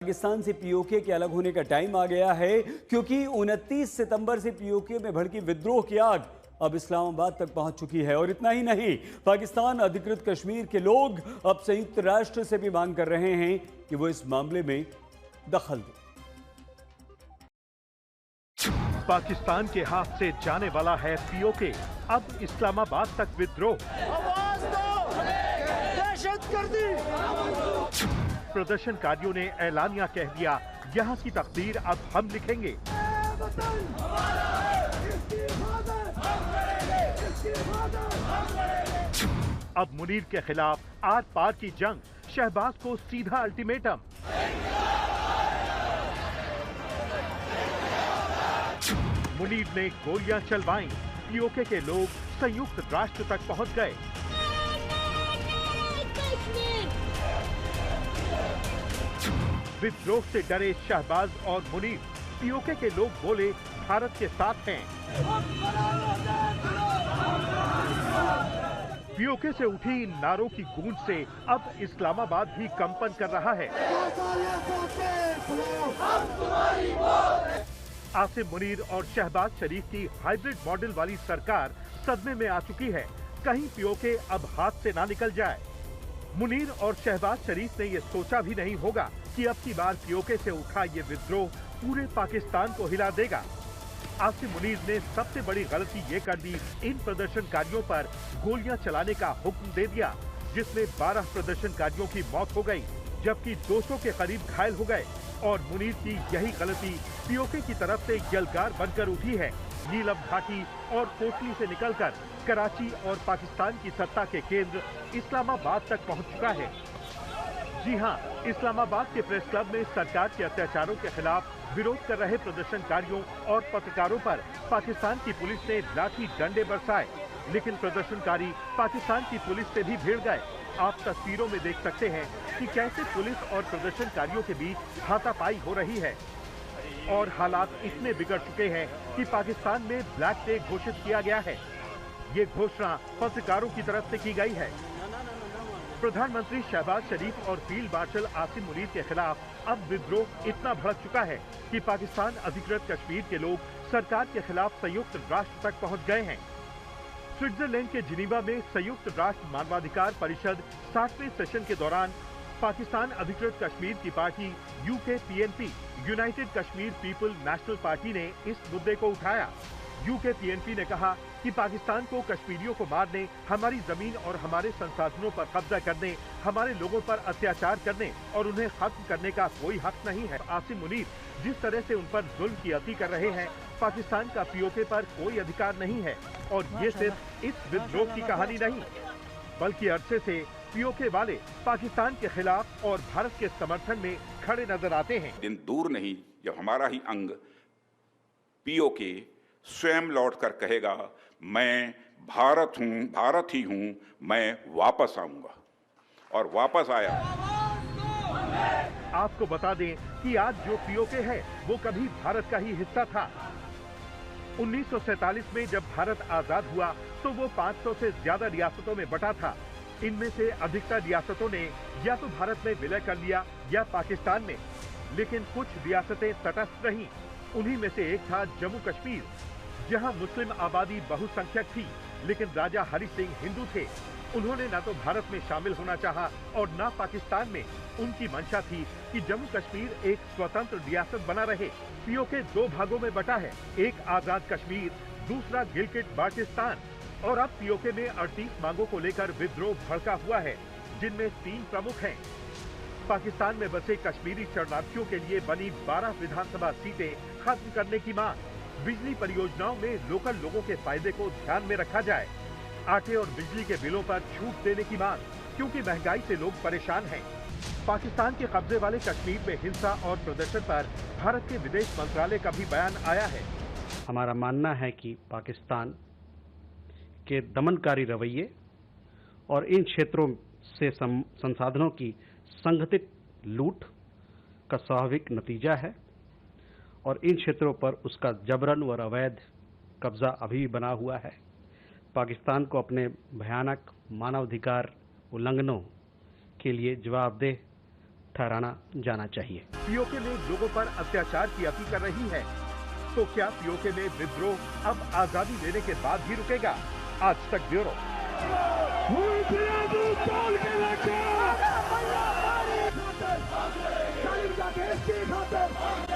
पाकिस्तान से पीओके के अलग होने का टाइम आ गया है, क्योंकि 29 सितंबर से पीओके में भड़की विद्रोह की आग अब इस्लामाबाद तक पहुंच चुकी है। और इतना ही नहीं, पाकिस्तान अधिकृत कश्मीर के लोग अब संयुक्त राष्ट्र से भी मांग कर रहे हैं कि वो इस मामले में दखल दें। पाकिस्तान के हाथ से जाने वाला है पीओके, अब इस्लामाबाद तक विद्रोह। आवाज दो, दहशतगर्दी। प्रदर्शनकारियों ने ऐलानिया कह दिया, यहाँ की तकदीर अब हम लिखेंगे। अब मुनीर के खिलाफ आर पार की जंग, शहबाज को सीधा अल्टीमेटम। मुनीर ने गोलियां चलवाईं, पीओके के लोग संयुक्त राष्ट्र तक पहुंच गए। विद्रोह से डरे शहबाज और मुनीर, पीओके के लोग बोले भारत के साथ हैं। पीओके से उठी इन नारों की गूंज से अब इस्लामाबाद भी कंपन कर रहा है। आसिम मुनीर और शहबाज शरीफ की हाइब्रिड मॉडल वाली सरकार सदमे में आ चुकी है, कहीं पीओके अब हाथ से ना निकल जाए। मुनीर और शहबाज शरीफ ने ये सोचा भी नहीं होगा कि अब की बार पीओके से उठा ये विद्रोह पूरे पाकिस्तान को हिला देगा। आसिम मुनीर ने सबसे बड़ी गलती ये कर दी, इन प्रदर्शनकारियों पर गोलियां चलाने का हुक्म दे दिया, जिसमें 12 प्रदर्शनकारियों की मौत हो गई, जबकि 200 के करीब घायल हो गए। और मुनीर की यही गलती पीओके की तरफ से यलगार बनकर उठी है। नीलम घाटी और कोटली से निकलकर कराची और पाकिस्तान की सत्ता के केंद्र इस्लामाबाद तक पहुंच चुका है। जी हां, इस्लामाबाद के प्रेस क्लब में सरकार के अत्याचारों के खिलाफ विरोध कर रहे प्रदर्शनकारियों और पत्रकारों पर पाकिस्तान की पुलिस ने लाठी डंडे बरसाए, लेकिन प्रदर्शनकारी पाकिस्तान की पुलिस से भी भिड़ गए। आप तस्वीरों में देख सकते हैं कि कैसे पुलिस और प्रदर्शनकारियों के बीच हाथापाई हो रही है। और हालात इतने बिगड़ चुके हैं कि पाकिस्तान में ब्लैक डे घोषित किया गया है। ये घोषणा पत्रकारों की तरफ से की गई है। प्रधानमंत्री शहबाज शरीफ और फील्ड मार्शल आसिम मुनीर के खिलाफ अब विद्रोह इतना भड़क चुका है कि पाकिस्तान अधिकृत कश्मीर के लोग सरकार के खिलाफ संयुक्त राष्ट्र तक पहुंच गए हैं। स्विट्जरलैंड के जिनीवा में संयुक्त राष्ट्र मानवाधिकार परिषद 60वें सेशन के दौरान पाकिस्तान अधिकृत कश्मीर की party UKPNP, United Kashmir people national party ने इस मुद्दे को उठाया। यूकेपीएनपी ने कहा कि पाकिस्तान को कश्मीरियों को मारने, हमारी जमीन और हमारे संसाधनों पर कब्जा करने, हमारे लोगों पर अत्याचार करने और उन्हें खत्म करने का कोई हक नहीं है। आसिम मुनीर जिस तरह से उन पर जुल्म की अति कर रहे हैं, पाकिस्तान का पीओके पर कोई अधिकार नहीं है। और ये सिर्फ इस विद्रोह की कहानी नहीं, बल्कि अरसे से पीओके वाले पाकिस्तान के खिलाफ और भारत के समर्थन में खड़े नजर आते हैं। दिन दूर नहीं जब हमारा ही अंग पीओके स्वयं लौटकर कहेगा, मैं भारत हूं, भारत ही हूं, मैं वापस आऊंगा। और वापस आया। आपको बता दें कि आज जो पीओके है वो कभी भारत का ही हिस्सा था। 1947 में जब भारत आजाद हुआ तो वो 500 से ज्यादा रियासतों में बटा था। इनमें से अधिकतर रियासतों ने या तो भारत में विलय कर लिया या पाकिस्तान में, लेकिन कुछ रियासतें तटस्थ रहीं। उन्हीं में से एक था जम्मू कश्मीर, जहां मुस्लिम आबादी बहुसंख्यक थी, लेकिन राजा हरि सिंह हिंदू थे। उन्होंने न तो भारत में शामिल होना चाहा और न पाकिस्तान में। उनकी मंशा थी कि जम्मू कश्मीर एक स्वतंत्र रियासत बना रहे। पीओके 2 भागों में बटा है, एक आजाद कश्मीर, दूसरा गिलगिट बाल्टिस्तान। और अब पीओके में 38 मांगों को लेकर विद्रोह भड़का हुआ है, जिनमें 3 प्रमुख हैं। पाकिस्तान में बसे कश्मीरी शरणार्थियों के लिए बनी 12 विधानसभा सीटें खत्म करने की मांग, बिजली परियोजनाओं में लोकल लोगों के फायदे को ध्यान में रखा जाए, आटे और बिजली के बिलों पर छूट देने की मांग, क्योंकि महंगाई से लोग परेशान हैं। पाकिस्तान के कब्जे वाले कश्मीर में हिंसा और प्रदर्शन पर भारत के विदेश मंत्रालय का भी बयान आया है। हमारा मानना है कि पाकिस्तान के दमनकारी रवैये और इन क्षेत्रों से संसाधनों की संगठित लूट का स्वाभाविक नतीजा है, और इन क्षेत्रों पर उसका जबरन और अवैध कब्जा अभी भी बना हुआ है। पाकिस्तान को अपने भयानक मानवाधिकार उल्लंघनों के लिए जवाबदेह ठहराना जाना चाहिए। पीओके में लोगों पर अत्याचार की अपील कर रही है, तो क्या पीओके में विद्रोह अब आजादी लेने के बाद भी रुकेगा? आज तक ब्यूरो। खातिर